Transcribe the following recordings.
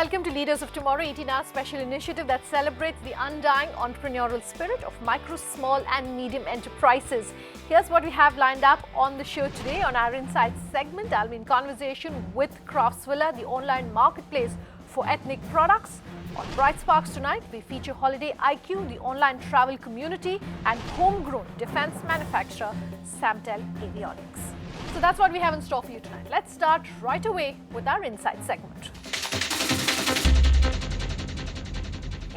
Welcome to Leaders of Tomorrow, 18-hour special initiative that celebrates the undying entrepreneurial spirit of micro, small and medium enterprises. Here's what we have lined up on the show today. On our Insights segment, I'll be in conversation with Craftsvilla, the online marketplace for ethnic products. On Bright Sparks tonight, we feature Holiday IQ, the online travel community, and homegrown defense manufacturer Samtel Avionics. So that's what we have in store for you tonight. Let's start right away with our Insights segment.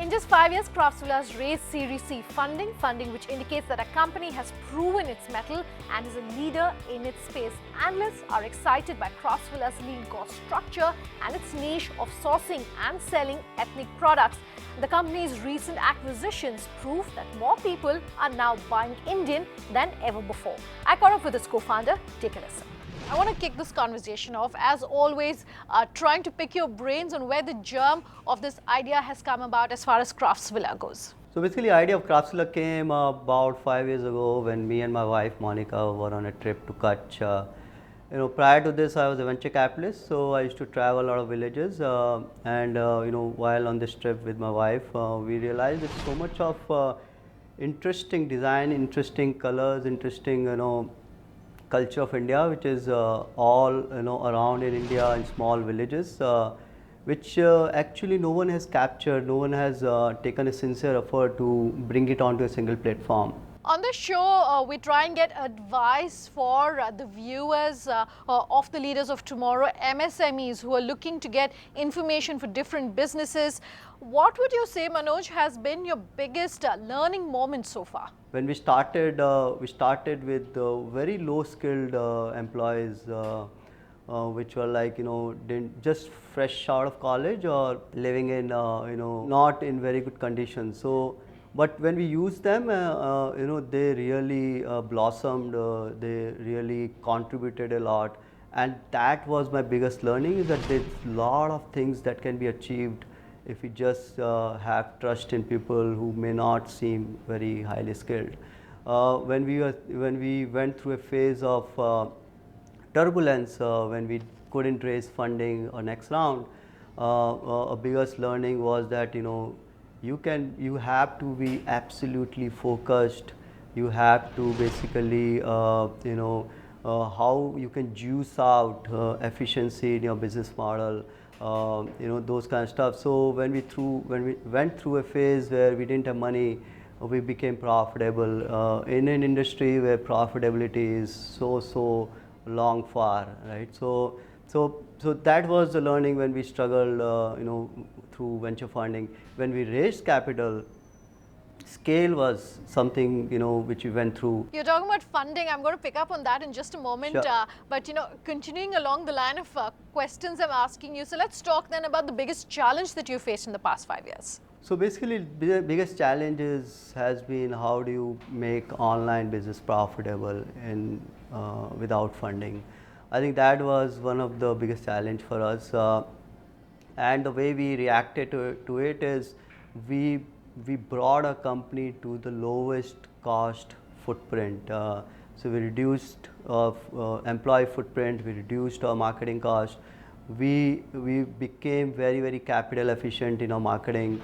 In just 5 years, Craftsvilla has raised Series C funding which indicates that a company has proven its mettle and is a leader in its space. Analysts are excited by Craftsvilla's lean cost structure and its niche of sourcing and selling ethnic products. The company's recent acquisitions prove that more people are now buying Indian than ever before. I caught up with its co-founder. Take a listen. I want to kick this conversation off, as always, trying to pick your brains on where the germ of this idea has come about as far as Craftsvilla goes. So basically, the idea of Craftsvilla came about 5 years ago when me and my wife Monica were on a trip to Kutch. Prior to this, I was a venture capitalist, so I used to travel a lot of villages. While on this trip with my wife, we realized there's so much of interesting design, interesting colors, interesting culture of India, which is all around in India in small villages, which actually no one has captured, no one has taken a sincere effort to bring it onto a single platform. On this show, we try and get advice for the viewers of the Leaders of Tomorrow, MSMEs who are looking to get information for different businesses. What would you say, Manoj, has been your biggest learning moment so far? When we started with very low-skilled employees, which were like just fresh out of college or living in not in very good conditions. So, but when we used them, they really blossomed. They really contributed a lot, and that was my biggest learning. Is that there's a lot of things that can be achieved if we just have trust in people who may not seem very highly skilled. When we went through a phase of turbulence, when we couldn't raise funding or next round, a biggest learning was that you have to be absolutely focused. You have to basically how you can juice out efficiency in your business model. Those kind of stuff. So when we went through a phase where we didn't have money, we became profitable in an industry where profitability is so long far, right? So that was the learning when we struggled, through venture funding. When we raised capital, scale was something which we went through. You're talking about funding. I'm going to pick up on that in just a moment. Sure. But continuing along the line of questions I'm asking you, so let's talk then about the biggest challenge that you faced in the past 5 years. So basically, the biggest challenge has been how do you make online business profitable without funding. I think that was one of the biggest challenge for us. And the way we reacted to it is we brought our company to the lowest cost footprint. So we reduced employee footprint, we reduced our marketing cost. We became very capital efficient in our marketing.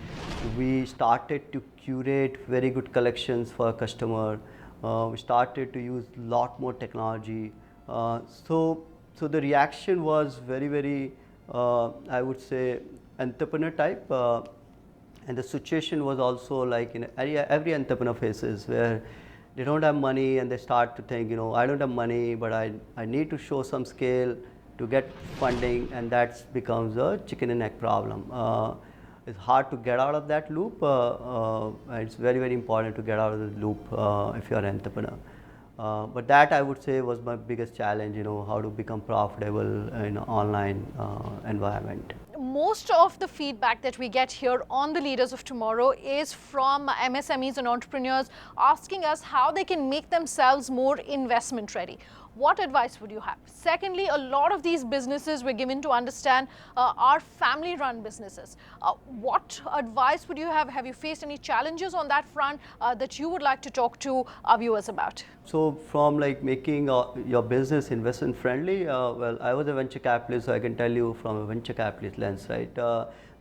We started to curate very good collections for our customer. We started to use a lot more technology. So the reaction was very I would say entrepreneur type. And the situation was also like every entrepreneur faces, where they don't have money and they start to think, I don't have money, but I need to show some scale to get funding, and that becomes a chicken and egg problem. It's hard to get out of that loop. It's very important to get out of the loop if you're an entrepreneur. But that I would say was my biggest challenge, how to become profitable in an online environment. Most of the feedback that we get here on the Leaders of Tomorrow is from MSMEs and entrepreneurs asking us how they can make themselves more investment ready. What advice would you have? Secondly, a lot of these businesses we're given to understand are family-run businesses. What advice would you have? Have you faced any challenges on that front that you would like to talk to our viewers about? So from like making your business investment friendly, well, I was a venture capitalist, so I can tell you from a venture capitalist lens, right?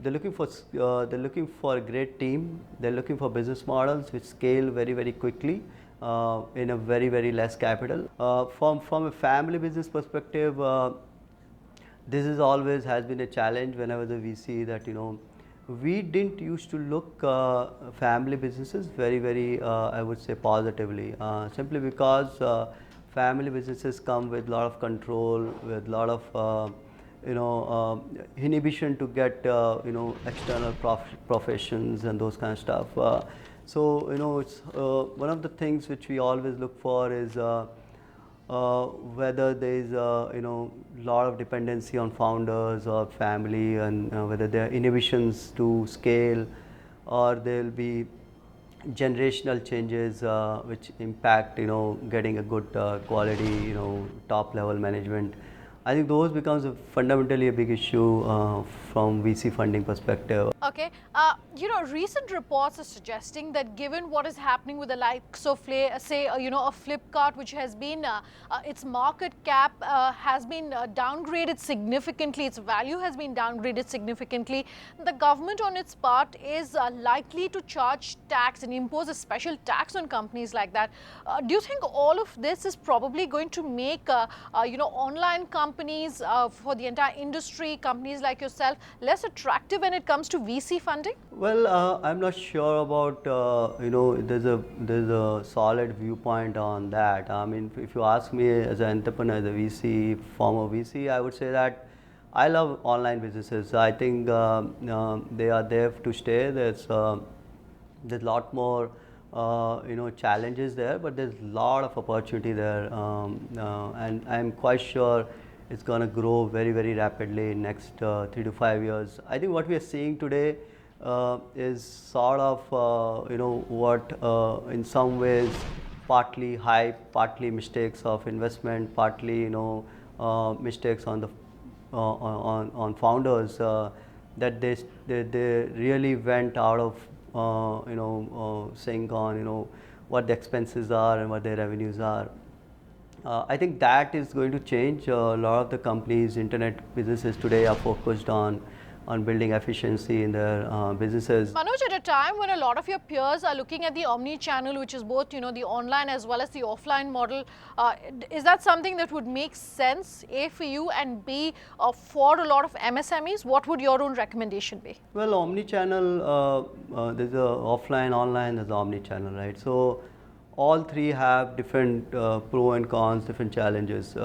they're looking for a great team. They're looking for business models which scale very quickly in a very less capital. From a family business perspective, this is always has been a challenge whenever the VC that we didn't used to look family businesses very I would say positively, simply because family businesses come with a lot of control, with a lot of inhibition to get external professions and those kind of stuff. So it's one of the things which we always look for is whether there is lot of dependency on founders or family, and whether there are inhibitions to scale, or there will be generational changes which impact getting a good quality top level management. I think those becomes fundamentally a big issue from VC funding perspective. Okay, recent reports are suggesting that given what is happening with the likes of, say, a Flipkart, which has been, its market cap has been downgraded significantly, its value has been downgraded significantly. The government on its part is likely to charge tax and impose a special tax on companies like that. Do you think all of this is probably going to make, online companies for the entire industry, companies like yourself, less attractive when it comes to VC funding? Well, I'm not sure about there's a solid viewpoint on that. I mean, if you ask me as an entrepreneur, as a VC, former VC, I would say that I love online businesses. I think they are there to stay. There's a lot more challenges there, but there's a lot of opportunity there, and I'm quite sure it's going to grow very rapidly in next 3 to 5 years. I think what we are seeing today is sort of what in some ways partly hype, partly mistakes of investment, partly mistakes on the on founders, that they really went out of sync on what the expenses are and what their revenues are. I think that is going to change. A lot of the companies, internet businesses today are focused on building efficiency in their businesses. Manoj, at a time when a lot of your peers are looking at the omni-channel, which is both the online as well as the offline model, is that something that would make sense, A, for you, and B, for a lot of MSMEs? What would your own recommendation be? Well, omni-channel, there's a offline, online, there's omni-channel, right? So all three have different pro and cons, different challenges.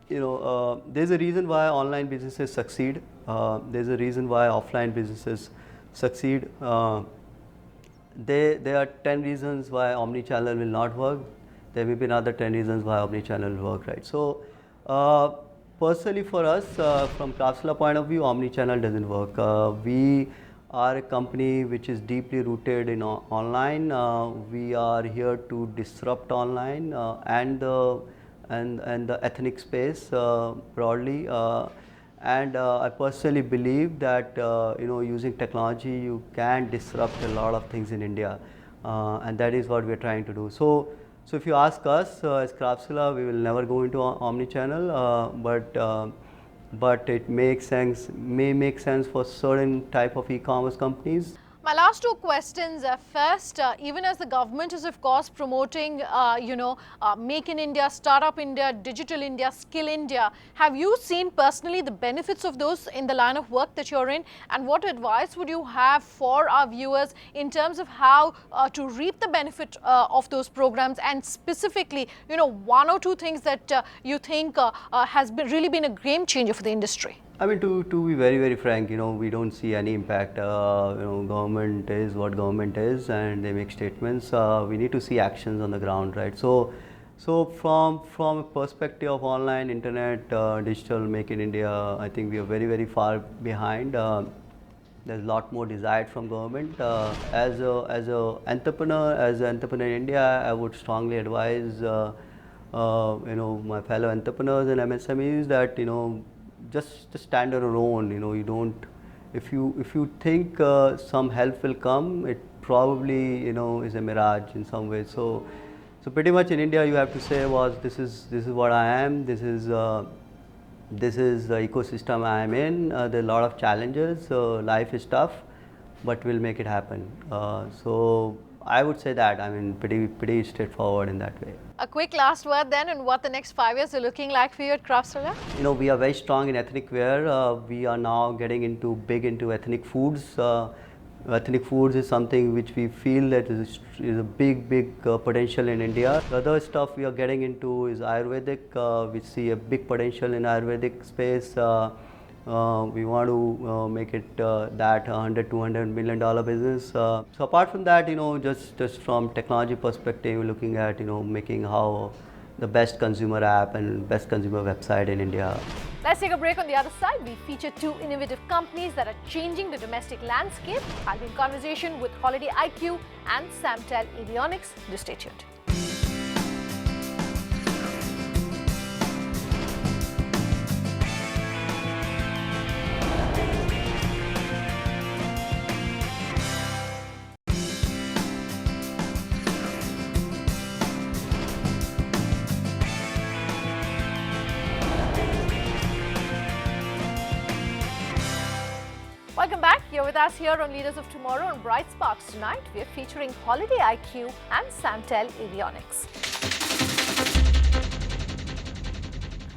There's a reason why online businesses succeed. There's a reason why offline businesses succeed. There are 10 reasons why omni-channel will not work. There may be another 10 reasons why omni-channel will work, right? So personally for us, from Craftsvilla point of view, omni-channel doesn't work. We are a company which is deeply rooted in online. We are here to disrupt online and the ethnic space broadly. And I personally believe that using technology you can disrupt a lot of things in India, and that is what we are trying to do. So if you ask us as Craftsvilla, we will never go into omni-channel, but it may make sense for certain type of e-commerce companies. My last two questions. First, even as the government is of course promoting, Make in India, Startup India, Digital India, Skill India, have you seen personally the benefits of those in the line of work that you're in? And what advice would you have for our viewers in terms of how to reap the benefit of those programs, and specifically, one or two things that you think has really been a game changer for the industry? I mean, to be very frank, we don't see any impact. Government is what government is, and they make statements. We need to see actions on the ground, right? So from a perspective of online, internet, digital, Make in India, I think we are very far behind. There's a lot more desired from government. As an entrepreneur in India, I would strongly advise my fellow entrepreneurs and MSMEs that just stand on your own. You don't. If you think some help will come, it probably is a mirage in some way. So pretty much in India, you have to say, this is what I am. This is this is the ecosystem I am in. There are a lot of challenges. Life is tough, but we'll make it happen. So I would say that, I mean, pretty straightforward in that way. A quick last word then on what the next 5 years are looking like for you at Craftsvilla? You know, we are very strong in ethnic wear. We are now getting big into ethnic foods. Ethnic foods is something which we feel that is a big potential in India. The other stuff we are getting into is Ayurvedic. We see a big potential in Ayurvedic space. We want to make it that $100-200 million business. So apart from that, you know, just from technology perspective, we're looking at, you know, making how the best consumer app and best consumer website in India. Let's take a break. On the other side, we feature two innovative companies that are changing the domestic landscape. I'll be in conversation with Holiday IQ and Samtel Avionics. Do stay tuned. Welcome back. You're with us here on Leaders of Tomorrow on Bright Sparks. Tonight, we're featuring Holiday IQ and Samtel Avionics.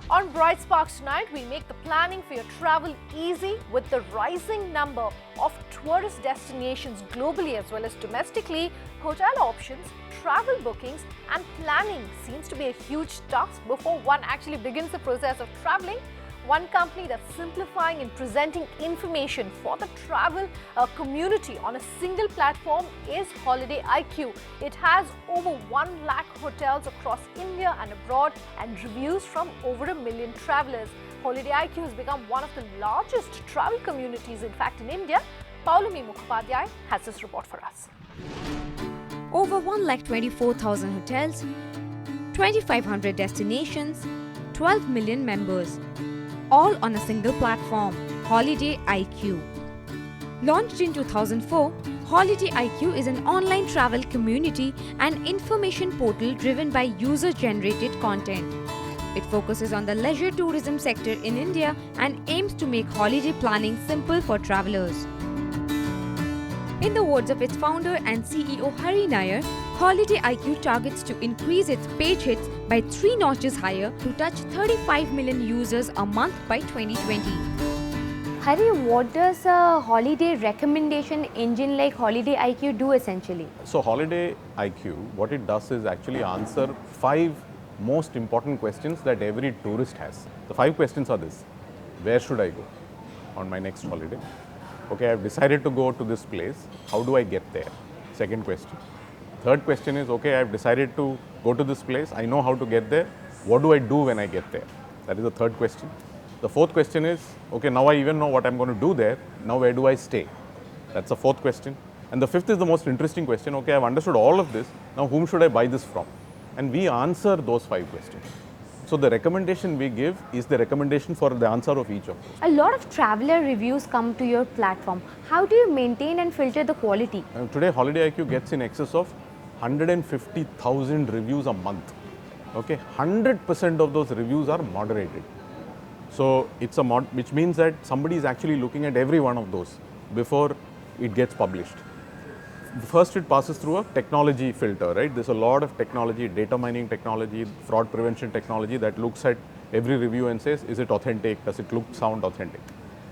On Bright Sparks tonight, we make the planning for your travel easy with the rising number of tourist destinations globally as well as domestically. Hotel options, travel bookings and planning seems to be a huge task before one actually begins the process of traveling. One company that's simplifying and presenting information for the travel community on a single platform is Holiday IQ. It has over 1 lakh hotels across India and abroad and reviews from over 1 million travelers. Holiday IQ has become one of the largest travel communities, in fact, in India. Paulumi Mukhopadhyay has this report for us. Over 1,24,000 hotels, 2,500 destinations, 12 million members. All on a single platform, Holiday IQ. Launched in 2004, Holiday IQ is an online travel community and information portal driven by user-generated content. It focuses on the leisure tourism sector in India and aims to make holiday planning simple for travelers. In the words of its founder and CEO Hari Nair, Holiday IQ targets to increase its page hits by 3 notches higher to touch 35 million users a month by 2020. Hari, what does a holiday recommendation engine like Holiday IQ do essentially? So Holiday IQ, what it does is actually answer 5 most important questions that every tourist has. The 5 questions are this: where should I go on my next holiday? Okay, I've decided to go to this place. How do I get there? Second question. Third question is, okay, I've decided to go to this place. I know how to get there. What do I do when I get there? That is the third question. The fourth question is, okay, now I even know what I'm going to do there. Now where do I stay? That's the fourth question. And the fifth is the most interesting question. Okay, I've understood all of this. Now whom should I buy this from? And we answer those 5 questions. So the recommendation we give is the recommendation for the answer of each of those. A lot of traveler reviews come to your platform. How do you maintain and filter the quality? Today, Holiday IQ gets in excess of 150,000 reviews a month. Okay, 100% of those reviews are moderated. So it's which means that somebody is actually looking at every one of those before it gets published. First, it passes through a technology filter, right? There's a lot of technology, data mining technology, fraud prevention technology that looks at every review and says, is it authentic? Does it sound authentic?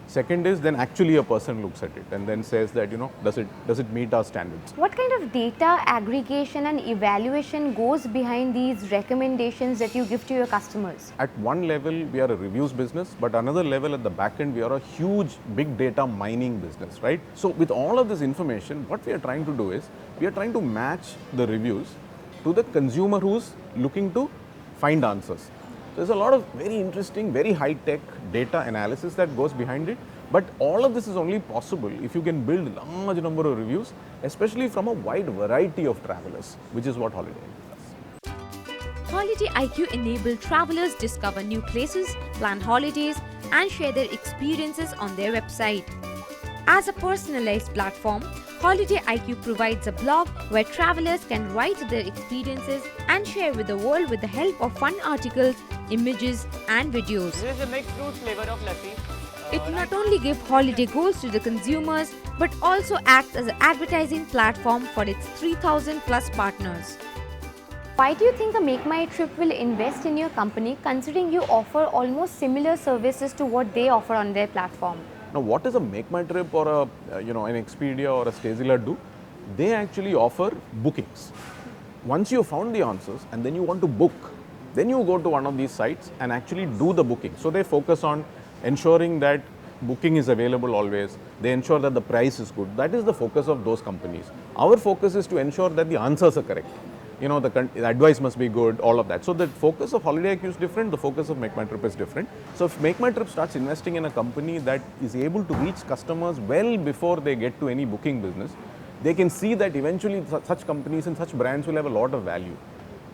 Second is then actually a person looks at it and then says that, you know, does it meet our standards? What kind of data aggregation and evaluation goes behind these recommendations that you give to your customers? At one level, we are a reviews business, but another level at the back end, we are a huge big data mining business, right? So with all of this information, what we are trying to do is, we are trying to match the reviews to the consumer who's looking to find answers. There's a lot of very interesting, very high-tech data analysis that goes behind it. But all of this is only possible if you can build a large number of reviews, especially from a wide variety of travelers, which is what Holiday IQ does. Holiday IQ enables travelers discover new places, plan holidays, and share their experiences on their website. As a personalized platform, Holiday IQ provides a blog where travelers can write their experiences and share with the world with the help of fun articles, images, and videos. This is a mixed fruit flavor of lassi. It not only gives holiday goals to the consumers but also acts as an advertising platform for its 3,000 plus partners. Why do you think the Make My Trip will invest in your company, considering you offer almost similar services to what they offer on their platform? Now, what does a Make My Trip or a an Expedia or a Stagila do? They actually offer bookings. Once you found the answers and then you want to book, then you go to one of these sites and actually do the booking. So they focus on ensuring that booking is available always. They ensure that the price is good. That is the focus of those companies. Our focus is to ensure that the answers are correct. The advice must be good, all of that. So the focus of Holiday IQ is different, the focus of Make My Trip is different. So if Make My Trip starts investing in a company that is able to reach customers well before they get to any booking business, they can see that eventually such companies and such brands will have a lot of value.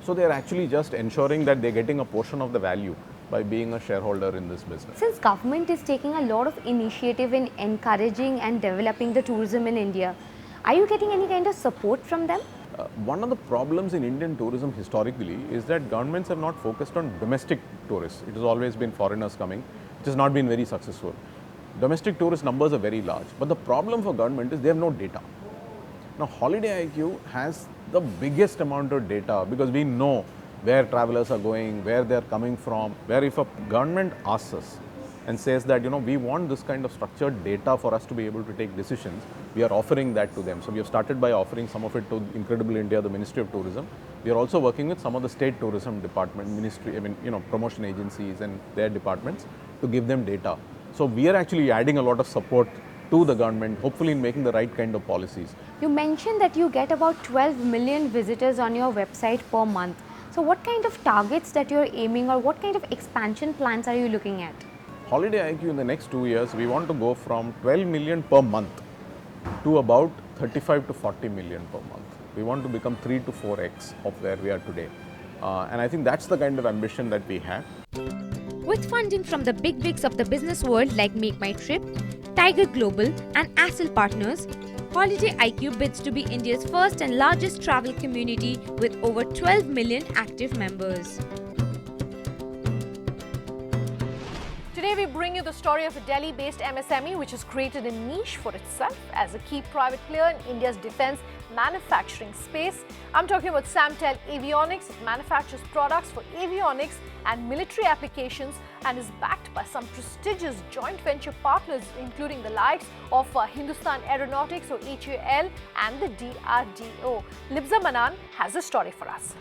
So they are actually just ensuring that they're getting a portion of the value by being a shareholder in this business. Since government is taking a lot of initiative in encouraging and developing the tourism in India, are you getting any kind of support from them? One of the problems in Indian tourism historically is that governments have not focused on domestic tourists. It has always been foreigners coming. It has not been very successful. Domestic tourist numbers are very large, but the problem for government is they have no data. Now, Holiday IQ has the biggest amount of data because we know where travelers are going, where they are coming from, where if a government asks us and says that, we want this kind of structured data for us to be able to take decisions, we are offering that to them. So we have started by offering some of it to Incredible India, the Ministry of Tourism. We are also working with some of the state tourism department, promotion agencies and their departments to give them data. So we are actually adding a lot of support to the government, hopefully in making the right kind of policies. You mentioned that you get about 12 million visitors on your website per month. So what kind of targets that you're aiming, or what kind of expansion plans are you looking at? Holiday IQ in the next 2 years, we want to go from 12 million per month to about 35 to 40 million per month. We want to become 3 to 4x of where we are today. And I think that's the kind of ambition that we have. With funding from the big wigs of the business world like Make My Trip, Tiger Global and Accel Partners, Holiday IQ bids to be India's first and largest travel community with over 12 million active members. Today we bring you the story of a Delhi-based MSME which has created a niche for itself as a key private player in India's defense manufacturing space. I'm talking about Samtel Avionics. It manufactures products for avionics and military applications and is backed by some prestigious joint venture partners including the likes of Hindustan Aeronautics or HAL and the DRDO. Libza Manan has a story for us.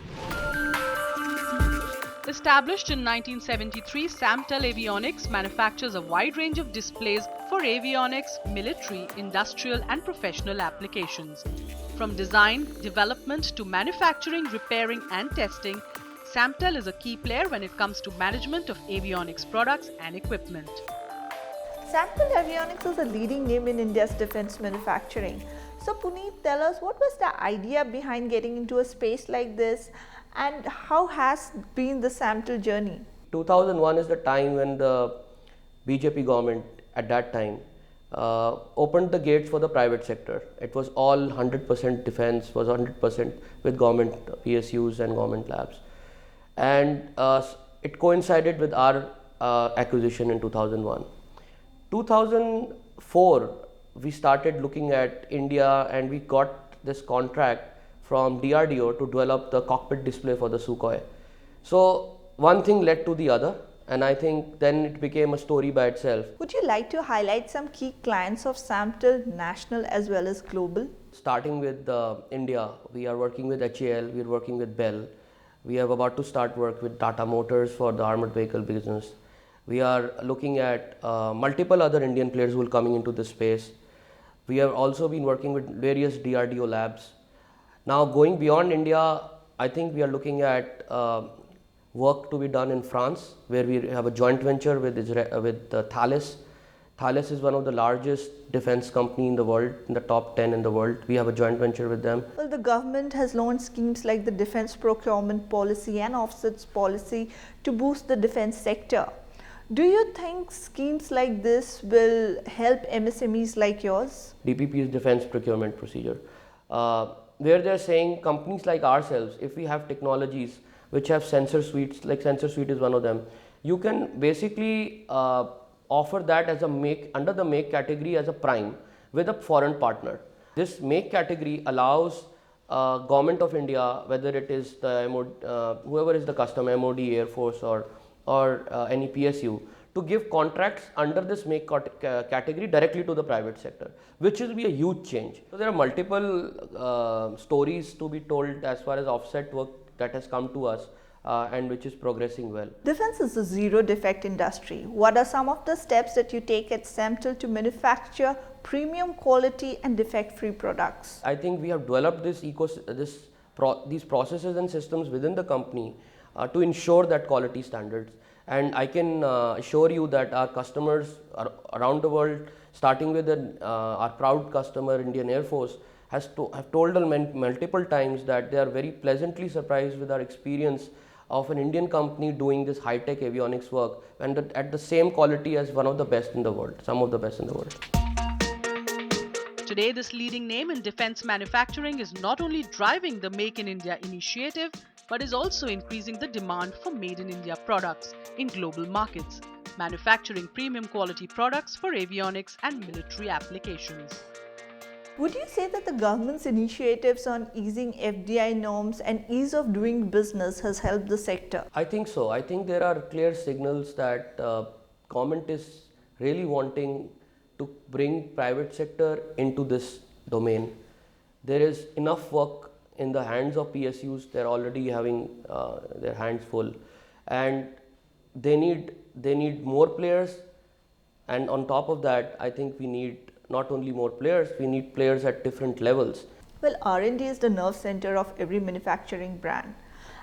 Established in 1973, Samtel Avionics manufactures a wide range of displays for avionics, military, industrial and professional applications. From design, development to manufacturing, repairing and testing, Samtel is a key player when it comes to management of avionics products and equipment. Samtel Avionics is a leading name in India's defense manufacturing. So Puneet, tell us, what was the idea behind getting into a space like this, and how has been the Samtel journey? 2001 is the time when the BJP government at that time opened the gates for the private sector. It was all 100% defense, was 100% with government PSUs and government labs. And it coincided with our acquisition in 2001. 2004, we started looking at India and we got this contract from DRDO to develop the cockpit display for the Sukhoi. So one thing led to the other, and I think then it became a story by itself. Would you like to highlight some key clients of Samtel, national as well as global? Starting with India, we are working with HAL, we are working with Bell. We are about to start work with Tata Motors for the armored vehicle business. We are looking at multiple other Indian players who will coming into this space. We have also been working with various DRDO labs. Now going beyond India, I think we are looking at work to be done in France, where we have a joint venture with Thales. Thales is one of the largest defense company in the world, in the top 10 in the world. We have a joint venture with them. Well, the government has launched schemes like the defense procurement policy and offsets policy to boost the defense sector. Do you think schemes like this will help MSMEs like yours? DPP is defense procurement procedure, where they are saying companies like ourselves, if we have technologies, which have sensor suites, like Sensor Suite is one of them. You can basically offer that as a make, under the make category as a prime with a foreign partner. This make category allows Government of India, whether it is the MOD, whoever is the customer, MOD, Air Force or any PSU, to give contracts under this make category directly to the private sector, which will be a huge change. So there are multiple stories to be told as far as offset work that has come to us and which is progressing well. Defense is a zero defect industry. What are some of the steps that you take at Samtel to manufacture premium quality and defect free products? I think we have developed these processes and systems within the company to ensure that quality standards. And I can assure you that our customers around the world, starting with our proud customer, Indian Air Force, have told us multiple times that they are very pleasantly surprised with our experience of an Indian company doing this high-tech avionics work and at the same quality as one of the best in the world, some of the best in the world. Today, this leading name in defense manufacturing is not only driving the Make in India initiative, but is also increasing the demand for Made in India products in global markets, manufacturing premium quality products for avionics and military applications. Would you say that the government's initiatives on easing FDI norms and ease of doing business has helped the sector? I think so. I think there are clear signals that government is really wanting to bring private sector into this domain. There is enough work in the hands of PSUs. They're already having their hands full, and they need more players. And on top of that, I think we need not only more players, we need players at different levels. Well, R&D is the nerve center of every manufacturing brand.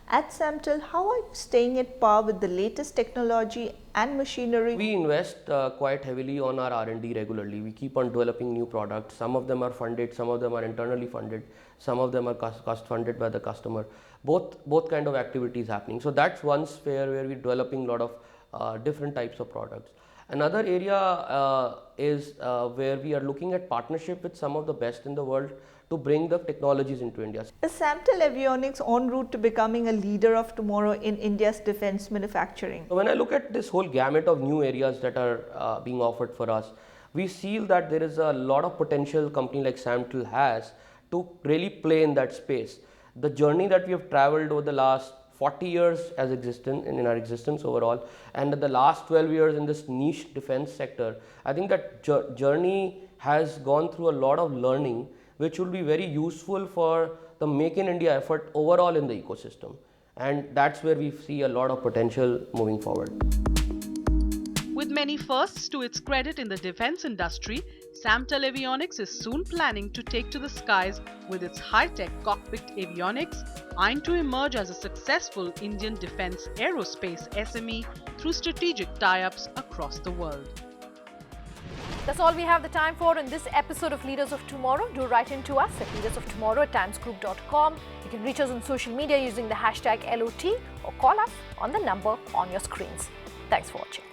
At Samtel, how are you staying at par with the latest technology and machinery? We invest quite heavily on our R&D regularly. We keep on developing new products. Some of them are funded, some of them are internally funded, some of them are cost funded by the customer. Both kind of activities happening. So that's one sphere where we're developing a lot of different types of products. Another area is where we are looking at partnership with some of the best in the world to bring the technologies into India. Is Samtel Avionics en route to becoming a leader of tomorrow in India's defense manufacturing? So when I look at this whole gamut of new areas that are being offered for us, we feel that there is a lot of potential company like Samtel has to really play in that space. The journey that we have traveled over the last 40 years as in our existence overall, and the last 12 years in this niche defense sector, I think that journey has gone through a lot of learning, which will be very useful for the Make in India effort overall in the ecosystem. And that's where we see a lot of potential moving forward. With many firsts to its credit in the defense industry, Samtel Avionics is soon planning to take to the skies with its high-tech cockpit avionics, eyeing to emerge as a successful Indian defense aerospace SME through strategic tie-ups across the world. That's all we have the time for in this episode of Leaders of Tomorrow. Do write in to us at leadersoftomorrow@timesgroup.com. You can reach us on social media using the hashtag LOT or call us on the number on your screens. Thanks for watching.